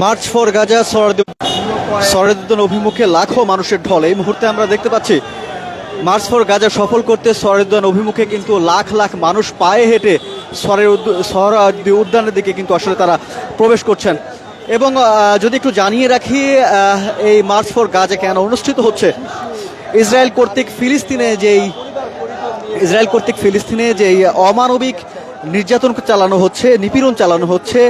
March for Gaza Suhrawardy অভিমুখে লাখো মানুষের ঢল। এই মুহূর্তে আমরা দেখতে পাচ্ছি মার্চ ফর গাজা সফল করতে সরারদি অভিমুখে কিন্তু লাখ লাখ মানুষ পায়ে হেঁটে সরারদি উদ্যানের দিকে কিন্তু আসলে তারা প্রবেশ করছেন। এবং যদি একটু জানিয়ে রাখি এই মার্চ ফর গাজা কেন অনুষ্ঠিত হচ্ছে, ইসরায়েল কর্তৃক ফিলিস্তিনে যেই অমানবিক নির্যাতন চালানো হচ্ছে, নিপীড়ন চালানো হচ্ছে,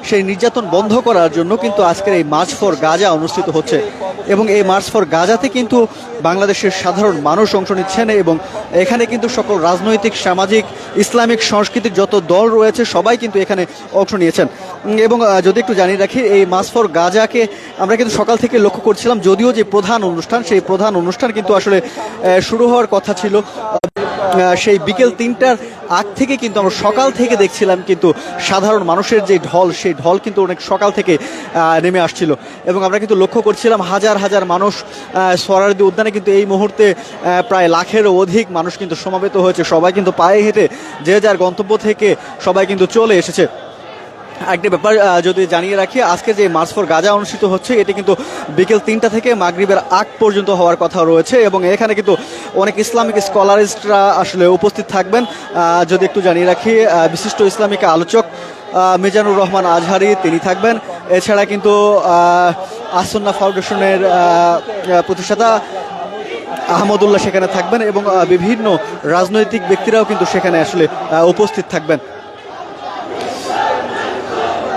সেই নির্যাতন বন্ধ করার জন্য কিন্তু আজকের এই মার্চ ফর গাজা অনুষ্ঠিত হচ্ছে। এবং এই মার্চ ফর গাজাতে কিন্তু বাংলাদেশের সাধারণ মানুষ অংশ নিচ্ছেন এবং এখানে কিন্তু সকল রাজনৈতিক, সামাজিক, ইসলামিক, সাংস্কৃতিক যত দল রয়েছে সবাই কিন্তু এখানে অংশ নিয়েছেন। এবং যদি একটু জানিয়ে রাখি, এই মার্চ ফর গাজাকে আমরা কিন্তু সকাল থেকে লক্ষ্য করছিলাম, যদিও যে প্রধান অনুষ্ঠান, সেই প্রধান অনুষ্ঠান কিন্তু আসলে শুরু হওয়ার কথা ছিল সেই বিকেল 3টার আগ থেকে, কিন্তু আমরা সকাল থেকে দেখছিলাম কিন্তু সাধারণ মানুষের যে ঢল, সেই ঢল কিন্তু অনেক সকাল থেকে নেমে আসছিল। এবং আমরা কিন্তু লক্ষ্য করছিলাম হাজার হাজার মানুষ সরারদি উদ্যানে কিন্তু এই মুহূর্তে প্রায় লাখেরও অধিক মানুষ কিন্তু সমাবেত হয়েছে। সবাই কিন্তু পায়ে হেঁটে যে যার গন্তব্য থেকে সবাই কিন্তু চলে এসেছে। একটি ব্যাপার যদি জানিয়ে রাখি, আজকে যে মার্চ ফর গাজা অনুষ্ঠিত হচ্ছে এটি কিন্তু বিকেল 3টা থেকে মাগরিবের আগ পর্যন্ত হওয়ার কথা রয়েছে। এবং এখানে কিন্তু অনেক ইসলামিক স্কলারিস্টরা আসলে উপস্থিত থাকবেন। যদি একটু জানিয়ে রাখি, বিশিষ্ট ইসলামিক আলোচক মিজানুর রহমান আজহারি তিনি থাকবেন। এছাড়া কিন্তু আসুন্না ফাউন্ডেশনের প্রতিষ্ঠাতা আহমদুল্লাহ সেখানে থাকবেন এবং বিভিন্ন রাজনৈতিক ব্যক্তিরাও কিন্তু সেখানে আসলে উপস্থিত থাকবেন।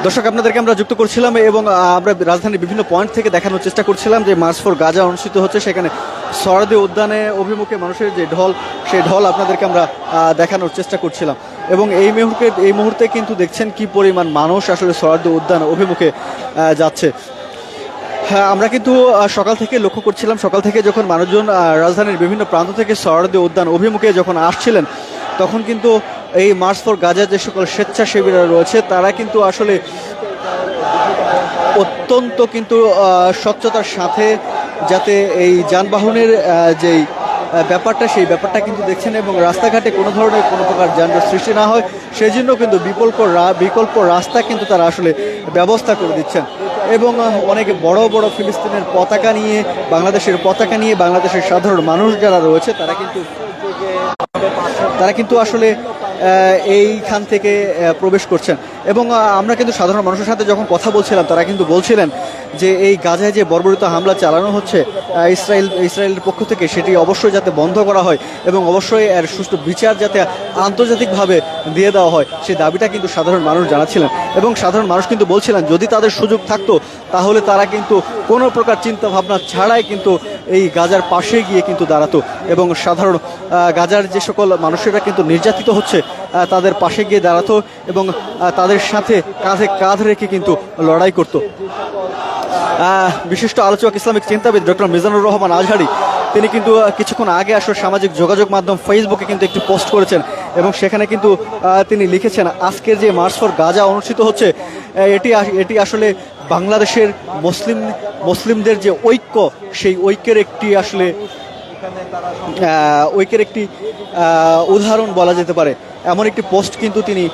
দর্শক, আপনাদেরকে আমরা যুক্ত করছিলাম এবং আমরা রাজধানীর বিভিন্ন পয়েন্ট থেকে দেখানোর চেষ্টা করছিলাম যে মার্চ ফর গাজা অনুষ্ঠিত হচ্ছে, সেখানে সরারদি উদ্যানে অভিমুখে মানুষের যে ঢল, সেই ঢল আপনাদেরকে আমরা দেখানোর চেষ্টা করছিলাম। এবং এই মুহূর্তে কিন্তু দেখছেন কি পরিমাণ মানুষ আসলে সরারদি উদ্যান অভিমুখে যাচ্ছে। হ্যাঁ, আমরা কিন্তু সকাল থেকে লক্ষ্য করছিলাম, সকাল থেকে যখন মানুষজন রাজধানীর বিভিন্ন প্রান্ত থেকে সরারদি উদ্যান অভিমুখে যখন আসছিলেন, তখন কিন্তু এই মার্চ ফর গাজা যে সকল স্বেচ্ছাসেবীরা রয়েছে তারা কিন্তু আসলে অত্যন্ত কিন্তু স্বচ্ছতার সাথে যাতে এই যানবাহনের যেই ব্যাপারটা, সেই ব্যাপারটা কিন্তু দেখছেন এবং রাস্তাঘাটে কোনো ধরনের কোনো প্রকার যানজট সৃষ্টি না হয় সেই জন্য কিন্তু বিকল্প রাস্তা কিন্তু তারা আসলে ব্যবস্থা করে দিচ্ছেন। এবং অনেক বড় বড় ফিলিস্তিনের পতাকা নিয়ে, বাংলাদেশের পতাকা নিয়ে বাংলাদেশের সাধারণ মানুষ যারা রয়েছে তারা কিন্তু আসলে এইখান থেকে প্রবেশ করছেন। এবং আমরা কিন্তু সাধারণ মানুষের সাথে যখন কথা বলছিলাম, তারা কিন্তু বলছিলেন যে এই গাজায় যে বর্বরিত হামলা চালানো হচ্ছে ইসরায়েলের পক্ষ থেকে, সেটি অবশ্যই যাতে বন্ধ করা হয় এবং অবশ্যই এর সুষ্ঠু বিচার যাতে আন্তর্জাতিকভাবে দিয়ে দেওয়া হয়, সেই দাবিটা কিন্তু সাধারণ মানুষ জানাচ্ছিলেন। এবং সাধারণ মানুষ কিন্তু বলছিলেন যদি তাদের সুযোগ থাকতো তাহলে তারা কিন্তু কোনো প্রকার চিন্তা ভাবনা ছাড়াই কিন্তু এই গাজার পাশে গিয়ে কিন্তু দাঁড়াতো এবং সাধারণ গাজার যে সকল মানুষেরা কিন্তু নির্যাতিত হচ্ছে তাদের পাশে গিয়ে দাঁড়াতো এবং তাদের সাথে কাঁধে কাঁধ রেখে কিন্তু লড়াই করত। বিশিষ্ট আলোচক, ইসলামিক চিন্তাবিদ ডক্টর মিজানুর রহমান আজহারি তিনি কিন্তু কিছুক্ষণ আগে আসলে সামাজিক যোগাযোগ মাধ্যম ফেসবুকে কিন্তু একটি পোস্ট করেছেন এবং সেখানে কিন্তু তিনি লিখেছেন আজকের যে মার্চ ফর গাজা অনুষ্ঠিত হচ্ছে এটি আসলে বাংলাদেশের মুসলিমদের যে ঐক্য, সেই ঐক্যের একটি উদাহরণ বলা যেতে পারে। এমন একটি পোস্ট কিন্তু তিনি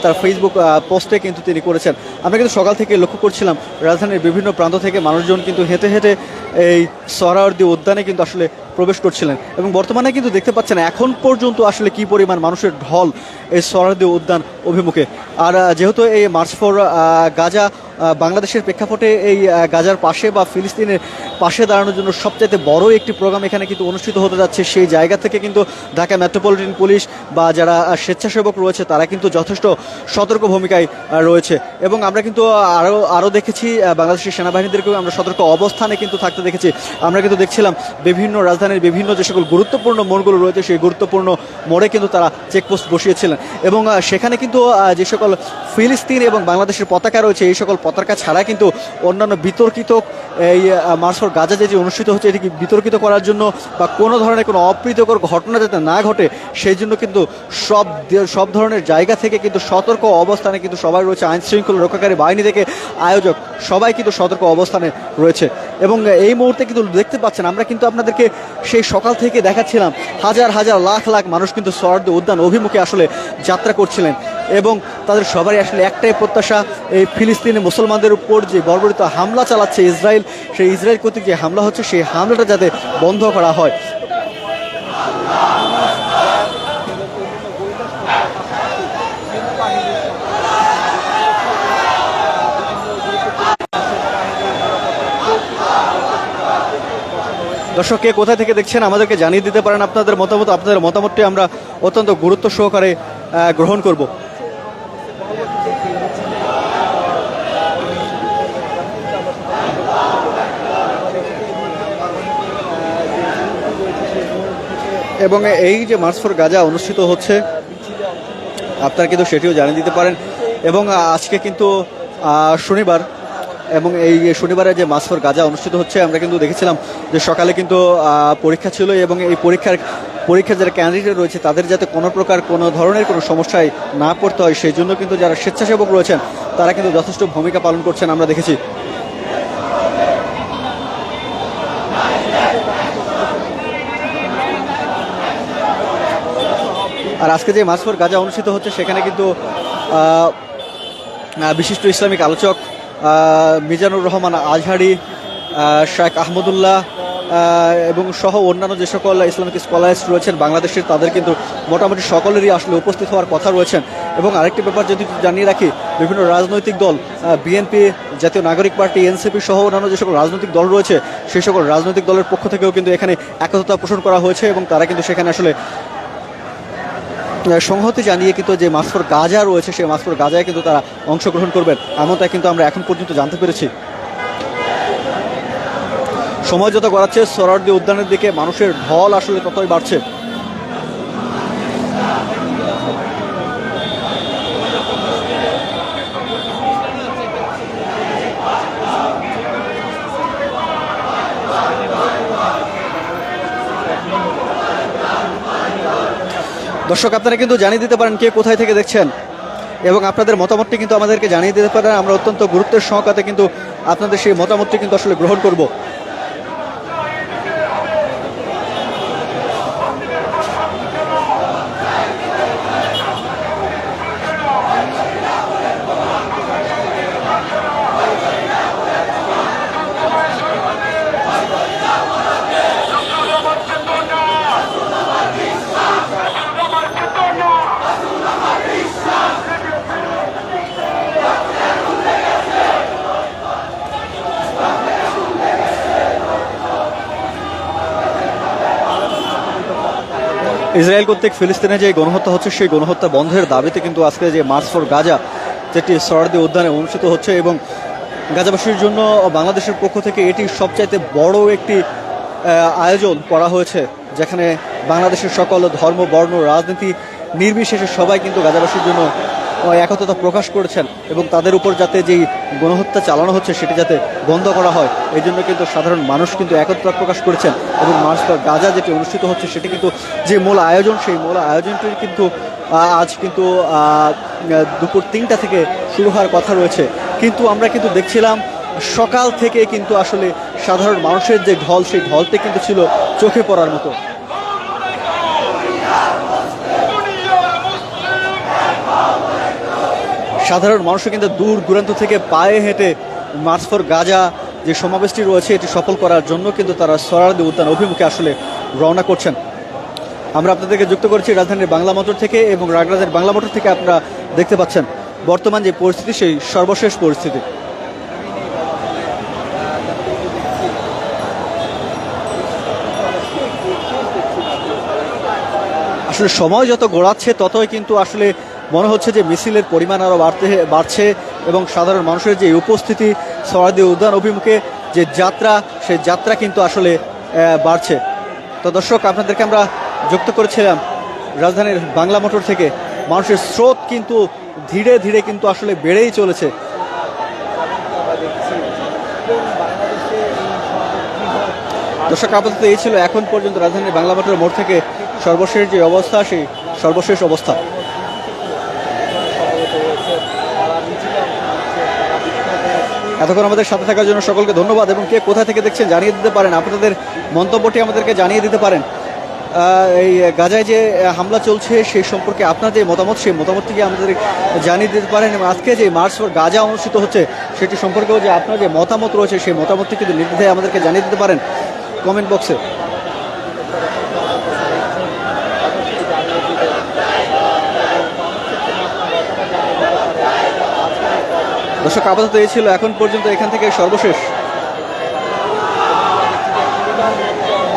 তার ফেসবুক পোস্টে কিন্তু তিনি করেছেন। আমরা কিন্তু সকাল থেকে লক্ষ্য করছিলাম রাজধানীর বিভিন্ন প্রান্ত থেকে মানুষজন কিন্তু হেঁটে হেঁটে এই সরারদি উদ্যানে কিন্তু আসলে প্রবেশ করছিলেন এবং বর্তমানে কিন্তু দেখতে পাচ্ছেন এখন পর্যন্ত আসলে কি পরিমাণ মানুষের ঢল এই সরারদি উদ্যান অভিমুখে। আর যেহেতু এই মার্চ ফর গাজা বাংলাদেশের প্রেক্ষাপটে এই গাজার পাশে বা ফিলিস্তিনের পাশে দাঁড়ানোর জন্য সবচাইতে বড় একটি প্রোগ্রাম এখানে কিন্তু অনুষ্ঠিত হতে যাচ্ছে, সেই জায়গা থেকে কিন্তু ঢাকা মেট্রোপলিটন পুলিশ বা যারা স্বেচ্ছাসেবক রয়েছে তারা কিন্তু যথেষ্ট সতর্ক ভূমিকায় রয়েছে। এবং আমরা কিন্তু আরও দেখেছি বাংলাদেশের সেনাবাহিনীদেরকেও আমরা সতর্ক অবস্থানে কিন্তু থাকতে দেখেছি। আমরা কিন্তু দেখছিলাম বিভিন্ন রাজধানীর বিভিন্ন যে সকল গুরুত্বপূর্ণ মোড়গুলো রয়েছে সেই গুরুত্বপূর্ণ মোড়ে কিন্তু তারা চেকপোস্ট বসিয়েছিলেন এবং সেখানে কিন্তু যে সকল ফিলিস্তিন এবং বাংলাদেশের পতাকা রয়েছে এই সকল পতাকা ছাড়া কিন্তু অন্যান্য বিতর্কিত এই মার্চ ফর গাজা যে অনুষ্ঠিত হচ্ছে এটিকে বিতর্কিত করার জন্য বা কোনো ধরনের কোনো অপ্রীতিকর ঘটনা যাতে না ঘটে সেই জন্য কিন্তু সব ধরনের জায়গা থেকে কিন্তু সতর্ক অবস্থানে কিন্তু সবাই রয়েছে। আইন শৃঙ্খলা রক্ষাকারী বাহিনী থেকে আয়োজক সবাই কিন্তু সতর্ক অবস্থানে রয়েছে। এবং এই মুহূর্তে কিন্তু দেখতে পাচ্ছেন আমরা কিন্তু আপনাদেরকে সেই সকাল থেকে দেখাচ্ছিলাম হাজার হাজার লাখ লাখ মানুষ কিন্তু সরারদি উদ্যান অভিমুখে আসলে যাত্রা করছিলেন এবং তাদের সবারই আসলে একটাই প্রত্যাশা, এই ফিলিস্তিনি মুসলমানদের উপর যে বর্বরিত হামলা চালাচ্ছে ইসরায়েল, সেই ইসরায়েল কর্তৃক যে হামলা হচ্ছে সেই হামলাটা যাতে বন্ধ করা হয়। দর্শক, কে কোথা থেকে দেখছেন আমাদেরকে জানিয়ে দিতে পারেন আপনাদের মতামতটি আমরা অত্যন্ত গুরুত্ব সহকারে গ্রহণ করব। এবং এই যে মার্চ ফর গাজা অনুষ্ঠিত হচ্ছে আপনারা কিন্তু সেটিও জানিয়ে দিতে পারেন। এবং আজকে কিন্তু শনিবার, এবং এই শনিবারে যে মার্চ ফর গাজা অনুষ্ঠিত হচ্ছে আমরা কিন্তু দেখেছিলাম যে সকালে কিন্তু পরীক্ষা ছিল, এবং এই পরীক্ষার যারা ক্যান্ডিডেট রয়েছে তাদের যাতে কোনো ধরনের কোনো সমস্যায় না পড়তে হয় সেই জন্য কিন্তু যারা স্বেচ্ছাসেবক রয়েছেন তারা কিন্তু যথেষ্ট ভূমিকা পালন করছেন আমরা দেখেছি। আর আজকে যে মার্চ ফর গাজা অনুষ্ঠিত হচ্ছে সেখানে কিন্তু বিশিষ্ট ইসলামিক আলোচক মিজানুর রহমান আজহারি, শেখ আহমদুল্লাহ এবং সহ অন্যান্য যে সকল ইসলামিক স্কলার্স রয়েছেন বাংলাদেশের, তাদের কিন্তু মোটামুটি সকলেরই আসলে উপস্থিত হওয়ার কথা রয়েছেন। এবং আরেকটি ব্যাপার যদি জানিয়ে রাখি, বিভিন্ন রাজনৈতিক দল, বিএনপি, জাতীয় নাগরিক পার্টি, এনসিপি সহ অন্যান্য যে সকল রাজনৈতিক দল রয়েছে সেই সকল রাজনৈতিক দলের পক্ষ থেকেও কিন্তু এখানে একতা পোষণ করা হয়েছে, এবং তারা কিন্তু সেখানে আসলে সংহতি জানিয়ে কিন্তু যে মার্চ ফর গাজা রয়েছে সেই মার্চ ফর গাজায় কিন্তু তারা অংশগ্রহণ করবেন, এমনটাই কিন্তু আমরা এখন পর্যন্ত জানতে পেরেছি। সময় যত গড়াচ্ছে সোহরাওয়ার্দী উদ্যানের দিকে মানুষের ঢল আসলে ততই বাড়ছে। দর্শক, আপনারা কিন্তু জানিয়ে দিতে পারেন কে কোথায় থেকে দেখছেন, এবং আপনাদের মতামতটি কিন্তু আমাদেরকে জানিয়ে দিতে পারেন। আমরা অত্যন্ত গুরুত্বের সহকারে কিন্তু আপনাদের সেই মতামতটি কিন্তু আসলে গ্রহণ করব। ইসরায়েল কর্তৃক ফিলিস্তিনে যে গণহত্যা হচ্ছে সেই গণহত্যা বন্ধের দাবিতে কিন্তু আজকে যে মার্চ ফর গাজা যেটি সোহরাওয়ার্দী উদ্যানে অনুষ্ঠিত হচ্ছে, এবং গাজাবাসীর জন্য বাংলাদেশের পক্ষ থেকে এটি সবচাইতে বড় একটি আয়োজন করা হয়েছে, যেখানে বাংলাদেশের সকল ধর্ম, বর্ণ, রাজনীতি নির্বিশেষে সবাই কিন্তু গাজাবাসীর জন্য একতা প্রকাশ করেছেন, এবং তাদের উপর যাতে যেই গণহত্যা চালানো হচ্ছে সেটি যাতে বন্ধ করা হয় এই জন্য কিন্তু সাধারণ মানুষ কিন্তু একতা প্রকাশ করেছেন। এবং মার্চ ফর গাজা যেটি অনুষ্ঠিত হচ্ছে সেটি কিন্তু যে মূল আয়োজন, সেই মূল আয়োজনটি কিন্তু আজ কিন্তু দুপুর 3টা থেকে শুরু হওয়ার কথা রয়েছে, কিন্তু আমরা কিন্তু দেখছিলাম সকাল থেকে কিন্তু আসলে সাধারণ মানুষের যে ঢল সেই ঢলটি কিন্তু ছিল চোখে পড়ার মতো। সাধারণ মানুষও কিন্তু দূর দূরান্ত থেকে পায়ে হেঁটে মার্চ ফর গাজা যে সমাবেশটি রয়েছে এটি সফল করার জন্য কিন্তু তারা সোহরাওয়ার্দী উদ্যান অভিমুখে আসলে রওনা করছেন। আমরা আপনাদেরকে যুক্ত করেছি রাজধানীর বাংলা মোটর থেকে, এবং রাজধানীর বাংলা মোটর থেকে আপনারা দেখতে পাচ্ছেন বর্তমান যে পরিস্থিতি সেই সর্বশেষ পরিস্থিতি। আসলে সময় যত গড়াচ্ছে ততই কিন্তু আসলে মনে হচ্ছে যে মিছিলের পরিমাণ আরও বাড়ছে, এবং সাধারণ মানুষের যে উপস্থিতি সোহরাওয়ার্দী উদ্যান অভিমুখে যে যাত্রা সেই যাত্রা কিন্তু আসলে বাড়ছে। তো দর্শক, আপনাদেরকে আমরা যুক্ত করেছিলাম রাজধানীর বাংলা মোটর থেকে। মানুষের স্রোত কিন্তু ধীরে ধীরে কিন্তু আসলে বেড়েই চলেছে। দর্শক, আপাতত এই ছিল এখন পর্যন্ত রাজধানীর বাংলা মোটর মোড় থেকে সর্বশেষ যে অবস্থা, সেই সর্বশেষ অবস্থা। এতক্ষণ আমাদের সাথে থাকার জন্য সকলকে ধন্যবাদ, এবং কে কোথা থেকে দেখছেন জানিয়ে দিতে পারেন, আপনাদের মন্তব্যটি আমাদেরকে জানিয়ে দিতে পারেন। এই গাজায় যে হামলা চলছে সেই সম্পর্কে আপনার যে মতামত, সেই মতামতটিকে আমাদের জানিয়ে দিতে পারেন, এবং আজকে যে মার্চ ফর গাজা অনুষ্ঠিত হচ্ছে সেটি সম্পর্কেও যে আপনার যে মতামত রয়েছে সেই মতামতটি কিন্তু নির্দ্বিধায় আমাদেরকে জানিয়ে দিতে পারেন কমেন্ট বক্সে। দর্শক, আপাতত এই ছিল এখন পর্যন্ত এখান থেকে সর্বশেষ।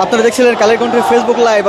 আপনারা দেখছিলেন কালের কণ্ঠের ফেসবুক লাইভ।